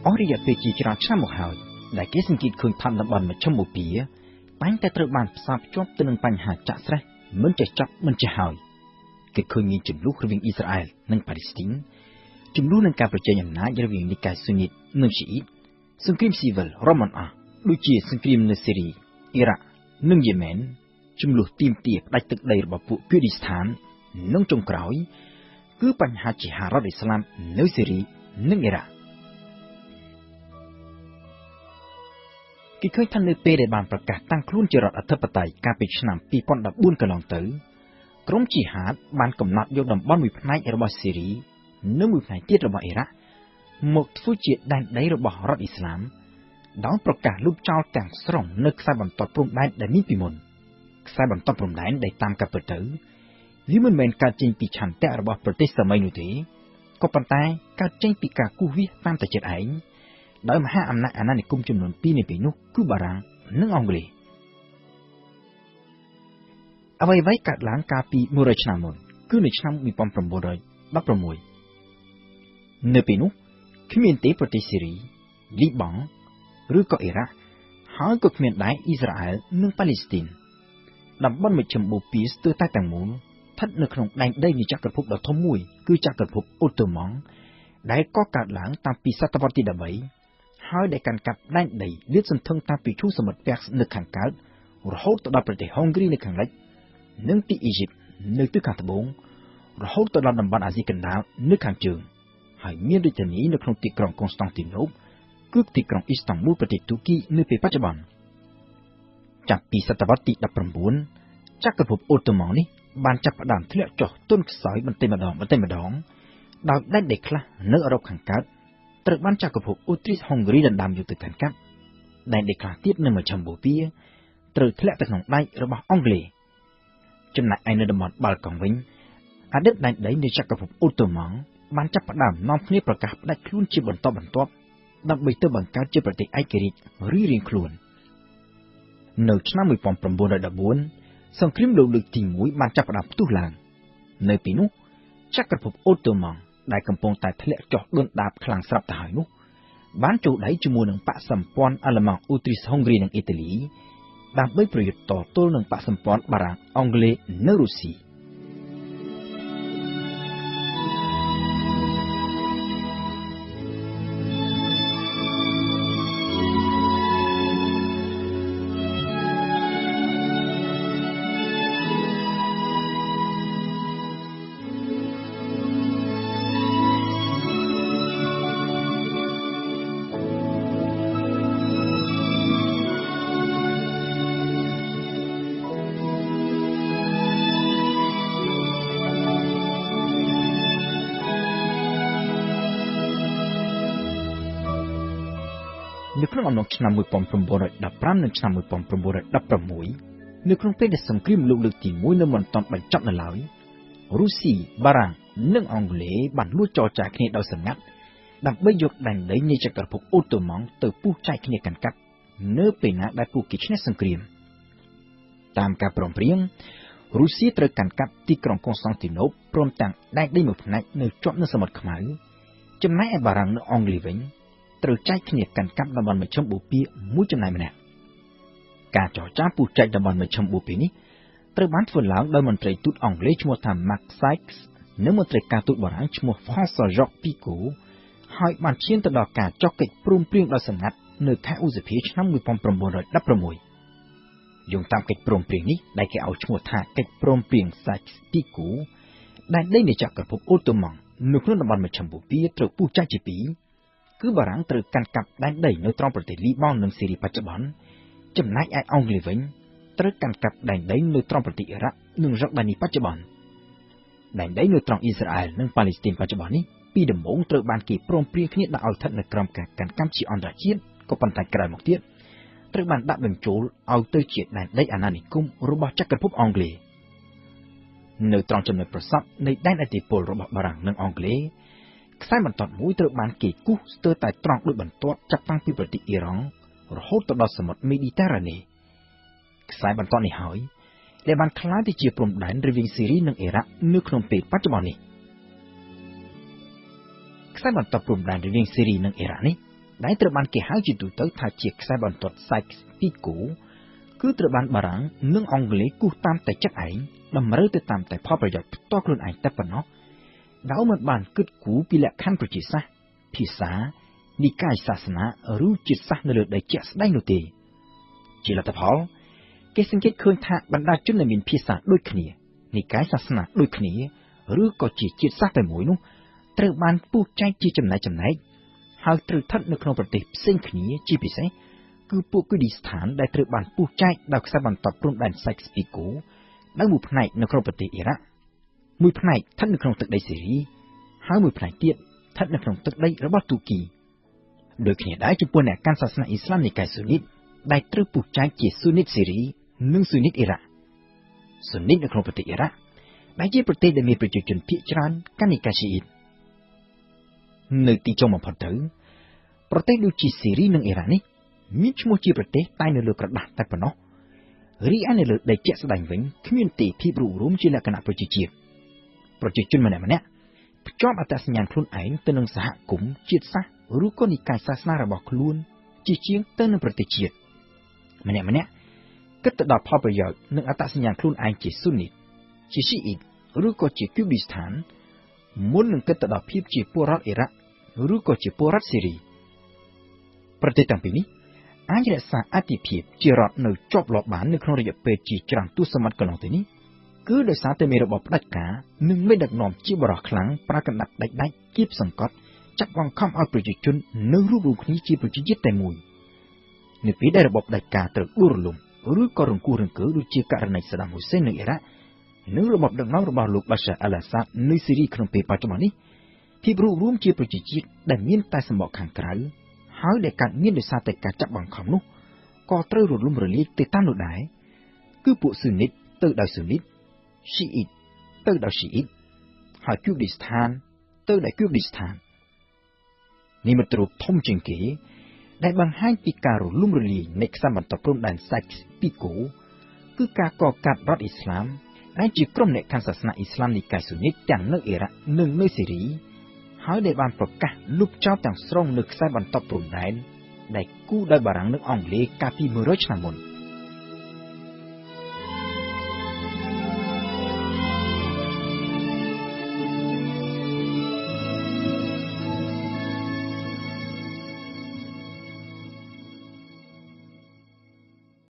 អស់រយៈពេលជាច្រើនឆ្នាំមកហើយដែលគេសង្កេតឃើញថាតំបន់មជ្ឈមបូព៌ាតែងតែត្រូវបានផ្សារភ្ជាប់ទៅនឹងបញ្ហាចាក់ស្រេះមិនចេះចប់មិនចេះហើយគេឃើញមានចំនួនរវាងអ៊ីស្រាអែលនិងប៉ាឡេស្ទីនចំនួននឹងការប្រជែងអំណាចរវាងនីកាយស៊ូនីតនិងឈីអ៊ីតសង្គ្រាមស៊ីវិលរ៉ូម៉ាន់អស់ដូចជាសង្គ្រាមនៅសេរីអ៊ីរ៉ាក់និងយេម៉ែនចំនួនទាមទារផ្ដាច់ទឹកដីរបស់ពួកគូឌីស្ថាននិងចុងក្រោយគឺបញ្ហាជាហារដ្ឋអ៊ីស្លាមនៅសេរីនិងអ៊ីរ៉ាក់គេឃើញថានៅពេលដែលបានប្រកាសតាំងខ្លួនជារដ្ឋអធិបតេយ្យកាលពីឆ្នាំ2014កន្លងទៅក្រុមជីហាតបានកំណត់យកតំបន់មួយផ្នែករបស់សេរីនិងមួយផ្នែកទៀតរបស់អ៊ីរ៉ាក់មកធ្វើជាដែនដីរបស់រដ្ឋអ៊ីស្លាមដោយប្រកាសលុបចោលទាំងស្រុងនៅខ្សែបន្ទាត់ព្រំដែនដែលមានពីមុនខ្សែបន្ទាត់ព្រំដែនដែលតាមការពិតទៅវាមិនមែនកើតចេញពីឆន្ទៈរបស់ប្រទេសសាមីនោះទេក៏ប៉ុន្តែកើតចេញពីការគូសវាសតាមតែចិត្តឯងដោយមហាអំណាចអាណានិគមចំនួន2នៃពេលនោះគឺបារាំងនិងអង់គ្លេសអ្វីៗកើតឡើងកាលពី100ឆ្នាំមុនគឺនៅឆ្នាំ1916នៅពេលនោះគ្មានទេប្រទេសសេរីលីបង់ឬក៏អ៊ីរ៉ាក់ហើយក៏គ្មានដែរអ៊ីស្រាអែលនិងប៉ាឡេស្ទីនតំបន់មជ្ឈមបូព៌ាស្ទើរតែទាំងមូលស្ថិតនៅក្នុងដែនដីនៃចក្រភពដ៏ធំមួយគឺចក្រភពអូតូម៉ង់ដែលកកើតឡើងតាំងពីសតវត្សទី13ហើយដែលកាន់កាប់ដែនដីលាតសន្ធឹងតាំងពីឈូងសមុទ្រពាក់នៅខាងកើតរហូតទៅដល់ប្រទេសហុងគ្រីនៅខាងលិចនិងទីអ៊ីជីបនៅទិសខាងត្បូងរហូតទៅដល់តំបន់អាស៊ីកណ្ដាលនៅខាងជើងហើយមានរាជធានីនៅក្នុងទីក្រុងកុងស្តង់ទីណូបគឺទីក្រុងអ៊ីស្តង់ប៊ូលប្រទេសទូគីនៅពេលបច្ចុប្បន្នចាប់ពីសតវត្សទី19ចក្រភពអូតូម៉ង់នេះបានចាប់ផ្ដើមធ្លាក់ចុះទន់ខ្សោយបន្តិចម្ដងដោយដែនដីខ្លះនៅអឺរ៉ុបខាងកើតត្រូវបានចក្រភពអូទ្រីសហុងគ្រីដណ្ដើមយកទៅកាន់កាប់ដែនដីខ្លះទៀតនៅមជ្ឈមបូព៌ាត្រូវធ្លាក់ទៅក្នុងដៃរបស់អង់គ្លេសចំណែកឯនៅតំបន់បាល់កង់វិញអតីតដែនដីនៃចក្រភពអូតូម៉ង់បានចាប់ផ្ដើមនាំគ្នាប្រកាសផ្ដាច់ខ្លួនជាបន្តបន្ទាប់ដើម្បីទៅបង្កើតជាប្រទេសឯករាជ្យរៀងៗខ្លួននៅឆ្នាំ1914សង្គ្រាមលោកលើកទី1បានចាប់ផ្ដើមផ្ទុះឡើងនៅពេលនោះចក្រភពអូតូម៉ង់ដែលកំពុងតែធ្លាក់ចុះដួនដាបខ្លាំងស្រាប់ទៅហើយនោះបានចូលដៃជាមួយនឹងបកសម្ព័ន្ធអាល្លឺម៉ង់អូទ្រីសហុងគ្រីនិងអ៊ីតាលីដើម្បីប្រយុទ្ធតទល់នឹងបកសម្ព័ន្ធបារាំងអង់គ្លេសនិងរុស្ស៊ីនៅក្នុងអំឡុងឆ្នាំ1915និងឆ្នាំ1916នៅក្នុងពេលដែលសង្គ្រាមលោកលើកទី1នៅមិនទាន់បញ្ចប់នៅឡើយរុស្ស៊ីបារាំងនិងអង់គ្លេសបានលួចចរចាគ្នាដោយសម្ងាត់ដើម្បីយកដែនដីនៃចក្រភពអូតូម៉ង់ទៅពុះចែកគ្នាកាន់កាប់នៅពេលណាដែលពួកគេឈ្នះសង្គ្រាមតាមការព្រមព្រៀងរុស្ស៊ីត្រូវកាន់កាប់ទីក្រុងកុងស្តង់ទីណូបព្រមទាំងដែនដីមួយផ្នែកនៅជាប់នឹងសមុទ្រខ្មៅចំណែកឯបារាំងនិងអង់គ្លេសវិញត្រូវចែកគ្នាកាន់កាប់តំបន់មជ្ឈមបូព៌ាមួយចំណែកម្នាក់ការចរចាពុះចែកតំបន់មជ្ឈមបូព៌ានេះត្រូវបានធ្វើឡើងដោយមន្ត្រីទូតអង់គ្លេសឈ្មោះថា Max Sykes និងមន្ត្រីការទូតបារាំងឈ្មោះ François-Georges Picot ហើយបានឈានទៅដល់ការចុះកិច្ចព្រមព្រៀងដោយសម្ងាត់នៅខែឧសភាឆ្នាំ1916យោងតាមកិច្ចព្រមព្រៀងនេះដែលគេឲ្យឈ្មោះថាកិច្ចព្រមព្រៀង Sykes-Picot ដែនដីនៃចក្រភពអូតូម៉ង់នៅក្នុងតំបន់មជ្ឈមបូព៌ាត្រូវពុះចែកជាពីរគឺបារាំងត្រូវកាន់កាប់ដែនដីនៅត្រង់ប្រទេសលីបង់និងសេរីបច្ចុប្បន្នចំណែកឯអង់គ្លេសវិញត្រូវកាន់កាប់ដែនដីនៅត្រង់ប្រទេសអ៊ីរ៉ាក់និងយូដានីបច្ចុប្បន្នដែនដីនៅត្រង់អ៊ីស្រាអែលនិងប៉ាឡេស្ទីនបច្ចុប្បន្ននេះពីដំបូងត្រូវបានគេព្រមព្រៀងគ្នាដាក់ឲ្យស្ថិតនៅក្រោមការកាន់កាប់ជាអន្តរជាតិក៏ប៉ុន្តែក្រោយមកទៀតត្រូវបានដាក់បញ្ចូលឲ្យទៅជាដែនដីអាណានិគមរបស់ចក្រភពអង់គ្លេសនៅត្រង់ចំណុចប្រសព្វនៃដែនឥទ្ធិពលរបស់បារាំងនិងអង់គ្លេសខ្សែបន្ទាត់មួយត្រូវបានគេគូសស្ទើរតែត្រង់ដូចបន្ទាត់ចាប់តាំងពីប្រទេសអ៊ីរ៉ង់រហូតទៅដល់សមុទ្រមេឌីទែរ៉ាណេខ្សែបន្ទាត់នេះហើយដែលបានក្លាយទៅជាព្រំដែនរវាងសេរីនិងអ៊ីរ៉ាក់នៅក្នុងពេលបច្ចុប្បន្ននេះខ្សែបន្ទាត់ព្រំដែនរវាងសេរីនិងអ៊ីរ៉ាក់នេះ ដែលត្រូវបានគេហៅជាទូទៅថាជាខ្សែបន្ទាត់ Sykes-Picot គឺត្រូវបានបារាំងនិងអង់គ្លេសគូសតាមតែចិត្តឯងតម្រូវទៅតាមតែផលប្រយោជន៍ផ្ទាល់ខ្លួនឯងតែប៉ុណ្ណោះដោយមិនបានគិតគូរពីលក្ខខណ្ឌប្រជាសាស្ត្រភាសានិកាយសាសនាឬជាតិសាសន៍នៅលើដីជាក់ស្ដែងនោះទេជាលទ្ធផលគេសង្កេតឃើញថាបណ្ដាជនដែលមានភាសាដូចគ្នានិកាយសាសនាដូចគ្នាឬក៏ជាជាតិសាសន៍តែមួយនោះត្រូវបានពុះចែកជាចំណែកហើយត្រូវស្ថិតនៅក្នុងប្រទេសផ្សេងគ្នាជាពិសេសគឺពួកគូឌីស្ថានដែលត្រូវបានពុះចែកដោយខ្សែបន្ទាត់ព្រំដែន Sykes-Picot ដោយមួយផ្នែកនៅក្នុងប្រទេសអ៊ីរ៉ាក់មួយផ្នែកស្ថិតនៅក្នុងទឹកដីសេរីហើយមួយផ្នែកទៀតស្ថិតនៅក្នុងទឹកដីរបស់ទូគីដូចគ្នាដែរចំពោះអ្នកកាន់សាសនាអ៊ីស្លាមនិកាយស៊ូនីតដែលត្រូវពុះចែកជាស៊ូនីតសេរីនិងស៊ូនីតអ៊ីរ៉ាក់ស៊ូនីតនៅក្នុងប្រទេសអ៊ីរ៉ាក់ដែលជាប្រទេសដែលមានប្រជាជនភាគច្រើនកាន់និកាយឈីអ៊ីតនៅទីចុងបំផុតទៅប្រទេសដូចជាសេរីនិងអ៊ីរ៉ាក់នេះមានឈ្មោះជាប្រទេសតែនៅលើក្រដាស់តែប៉ុណ្ណោះរីឯនៅលើដីជាក់ស្ដែងវិញគ្មានទេភាពរួបរวมជាលក្ខណៈប្រជាជាតិប្រជាជនម្នាក់ៗភ្ជាប់អត្តសញ្ញាណខ្លួនឯងទៅនឹងសហគមន៍ជាតិសាសន៍ឬក៏និកាយសាសនារបស់ខ្លួនជាជាងទៅនឹងប្រទេសជាតិម្នាក់ៗគិតទៅដល់ផលប្រយោជន៍និងអត្តសញ្ញាណខ្លួនឯងជាស៊ូនីតជាឈីអ៊ីតឬក៏ជាគូឌីស្ថានមុននឹងគិតទៅដល់ភាពជាពលរដ្ឋអ៊ីរ៉ាក់ឬក៏ជាពលរដ្ឋសេរីប្រទេសទាំងពីរនេះអាចរក្សាអធិភាពជារដ្ឋនៅជាប់លាប់បាននៅក្នុងរយៈពេលជាច្រើនទសវត្សរ៍កន្លងទៅនេះគឺដោយសារតែមានរបបផ្ដាច់ការនិងមេដឹកនាំជាបរិសុទ្ធខ្លាំងប្រើកណ្ដាប់ដាច់គៀបសង្កត់ចាប់បង្ខំឲ្យប្រជាជននៅរួបរวมគ្នាជាប្រជាជាតិតែមួយនៅពេលដែលរបបផ្ដាច់ការត្រូវដួលរលំឬក៏រង្គោះរង្គើដូចជាករណីសាដាមហ៊ូសេននៅអ៊ីរ៉ាក់និងរបបដឹកនាំរបស់លោកបាសាអល់អាសាដនៅស៊ីរីក្នុងពេលបច្ចុប្បន្ននេះភាពរួបរวมជាប្រជាជាតិដែលមានតែសម្បកខាងក្រៅហើយដែលកើតមានដោយសារតែការចាប់បង្ខំនោះក៏ត្រូវរលំរលាយទៅតាមនោះដែរគឺពួកស៊ូនីតទៅដោយស៊ូនីតឈីអ៊ីតទៅដោយឈីអ៊ីតហើយគូឌីស្ថានទៅដោយគូឌីស្ថាននេះមិនត្រូវធំជាងគេដែលបង្ហាញពីការរលំរលាយនៃខ្សែបន្ទាត់ព្រំដែន Sykes-Picot គឺការកកាត់រដ្ឋអ៊ីស្លាមដែលជាក្រុមអ្នកកាន់សាសនាអ៊ីស្លាមនិកាយស៊ូនីតទាំងនៅអ៊ីរ៉ាក់និងនៅសេរីហើយដែលបានប្រកាសលុបចោលទាំងស្រុងនៅខ្សែបន្ទាត់ព្រំដែនដែលគូដោយបារាំងនិងអង់គ្លេសកាលពី100ឆ្នាំមុន